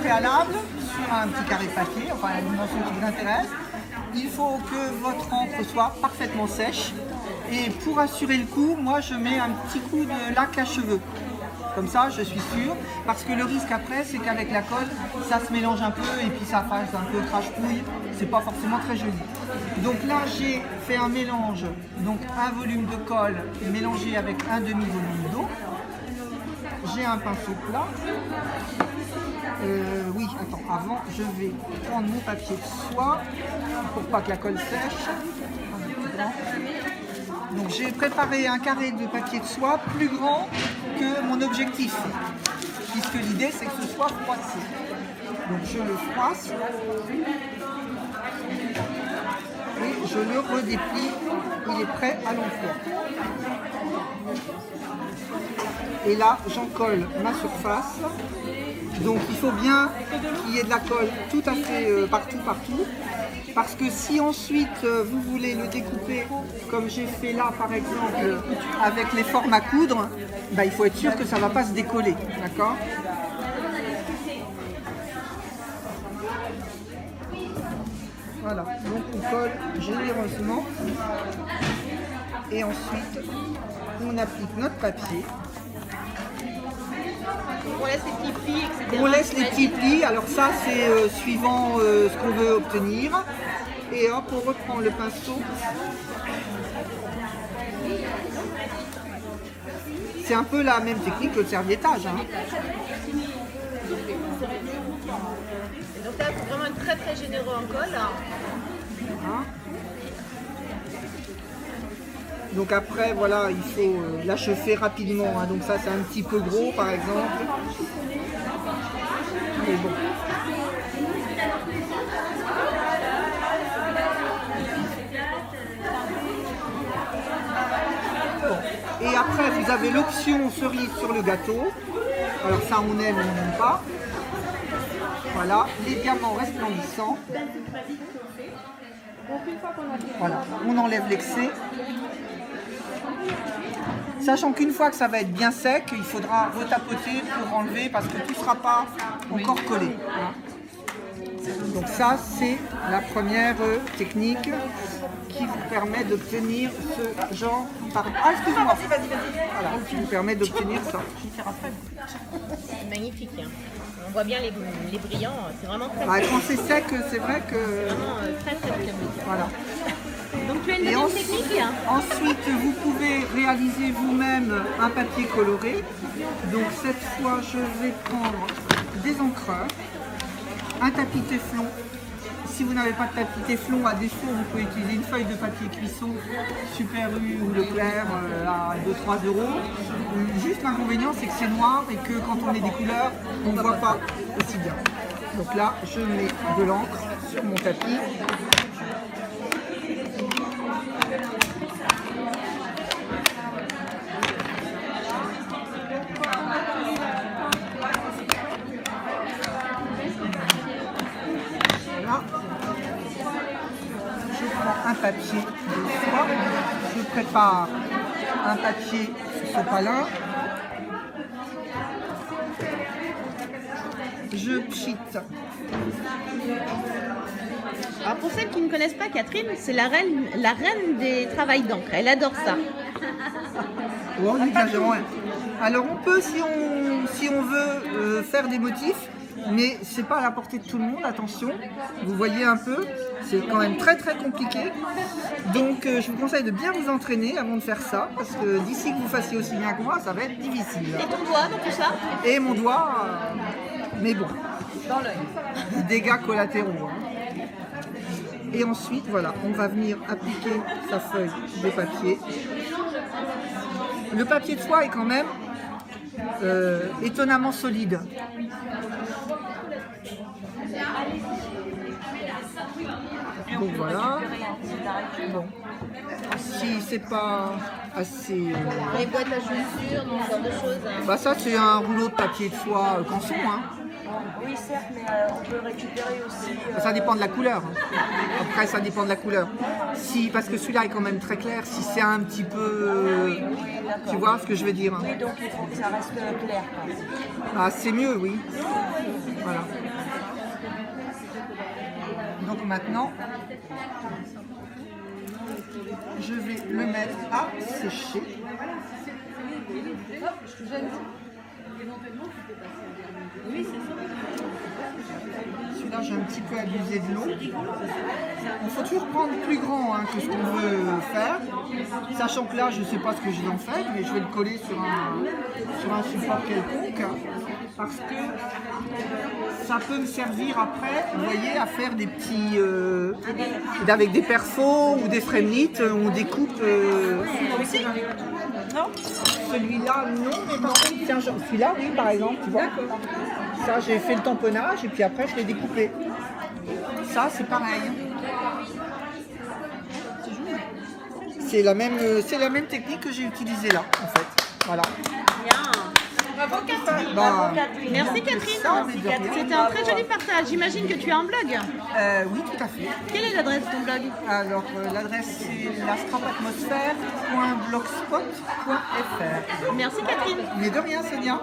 préalable, sur un petit carré de papier, enfin la dimension qui vous intéresse, il faut que votre encre soit parfaitement sèche. Et pour assurer le coup, moi je mets un petit coup de lac à cheveux. Comme ça, je suis sûre, parce que le risque après, c'est qu'avec la colle, ça se mélange un peu et puis ça fasse un peu crache-pouille. C'est pas forcément très joli. Donc là, j'ai fait un mélange, donc un volume de colle mélangé avec un demi-volume d'eau. J'ai un pinceau plat. Oui, attends, avant, je vais prendre mon papier de soie pour pas que la colle sèche. Donc j'ai préparé un carré de papier de soie plus grand que mon objectif, puisque l'idée c'est que ce soit froissé. Donc je le froisse et je le redéplie, il est prêt à l'emploi. Et là j'en colle ma surface, donc il faut bien qu'il y ait de la colle tout à fait partout. Parce que si ensuite vous voulez le découper comme j'ai fait là par exemple avec les formes à coudre, bah, il faut être sûr que ça ne va pas se décoller, d'accord? Voilà, donc on colle généreusement et ensuite on applique notre papier. On laisse les petits plis, etc. On laisse les petits plis, alors ça c'est suivant ce qu'on veut obtenir. Et hop, on reprend le pinceau. C'est un peu la même technique que le serviettage. Hein. Et donc là, il faut vraiment être très très généreux en colle. Hein. Donc après, voilà, il faut l'achever rapidement. Hein. Donc ça, c'est un petit peu gros, par exemple. Mais bon. Et après, vous avez l'option cerise sur le gâteau. Alors ça, on aime ou on n'aime pas. Voilà, les diamants resplendissants. Voilà, on enlève l'excès. Sachant qu'une fois que ça va être bien sec, il faudra retapoter pour enlever parce que tout ne sera pas encore collé. Donc ça, c'est la première technique qui vous permet d'obtenir ce genre... Ah, excusez-moi. Voilà, qui vous permet d'obtenir ça. C'est magnifique. Hein. On voit bien les brillants. C'est vraiment très Quand c'est sec, c'est vrai que... Vraiment très très bien. Voilà. Donc tu as une deuxième technique hein. Ensuite, vous pouvez réaliser vous-même un papier coloré. Donc cette fois, je vais prendre des encreurs, un tapis Téflon. Si vous n'avez pas de tapis Téflon, à défaut, vous pouvez utiliser une feuille de papier cuisson Super U ou Leclerc à 2-3 €. Juste l'inconvénient, c'est que c'est noir et que quand on met des couleurs, on ne voit pas aussi bien. Donc là, je mets de l'encre sur mon tapis. Un papier de soie, je prépare un papier sopalin, je pchite. Alors pour celles qui ne connaissent pas Catherine, c'est la reine des travails d'encre, elle adore ça. Ouais, on exagère, ouais. Alors on peut, si on veut faire des motifs, mais c'est pas à la portée de tout le monde, attention, vous voyez un peu, c'est quand même très très compliqué, donc je vous conseille de bien vous entraîner avant de faire ça, parce que d'ici que vous fassiez aussi bien que moi, ça va être difficile. Et ton doigt dans tout ça? Et mon doigt, mais bon, Dans l'œil. dégâts collatéraux. Hein. Et ensuite, voilà, on va venir appliquer sa feuille de papier. Le papier de soie est quand même étonnamment solide. Donc voilà. Bon. Si c'est pas assez... Les boîtes à chaussures, donc ce genre de choses. Hein. Bah ça c'est un rouleau de papier de soie canson. Hein. Oui, certes, mais on peut le récupérer aussi. Ça dépend de la couleur. Après, ça dépend de la couleur. Si, parce que celui-là est quand même très clair. Si c'est un petit peu... tu vois ce que je veux dire? Oui, donc il faut que ça reste clair. Ah, c'est mieux, oui. Voilà. maintenant, je vais le mettre à sécher. Celui-là, j'ai un petit peu abusé de l'eau. Il faut toujours prendre plus grand que ce qu'on veut faire. Sachant que là, je ne sais pas ce que je vais en faire, mais je vais le coller sur un support quelconque. Parce que ça peut me servir après, vous voyez, à faire des petits... avec des perfos ou des fremnits, on découpe... Non, celui-là, non, mais par contre, tiens, celui-là, oui, par exemple, tu vois. Ça, j'ai fait le tamponnage et puis après, je l'ai découpé. Ça, c'est pareil. C'est la même technique que j'ai utilisée là, en fait. Voilà. Bravo Catherine. Merci Catherine. C'était un très joli partage. J'imagine que tu as un blog. Oui, tout à fait. Quelle est l'adresse de ton blog? Alors, l'adresse c'est lastrapatmosphère.blogspot.fr. Merci Catherine. Mais de rien, Sonia.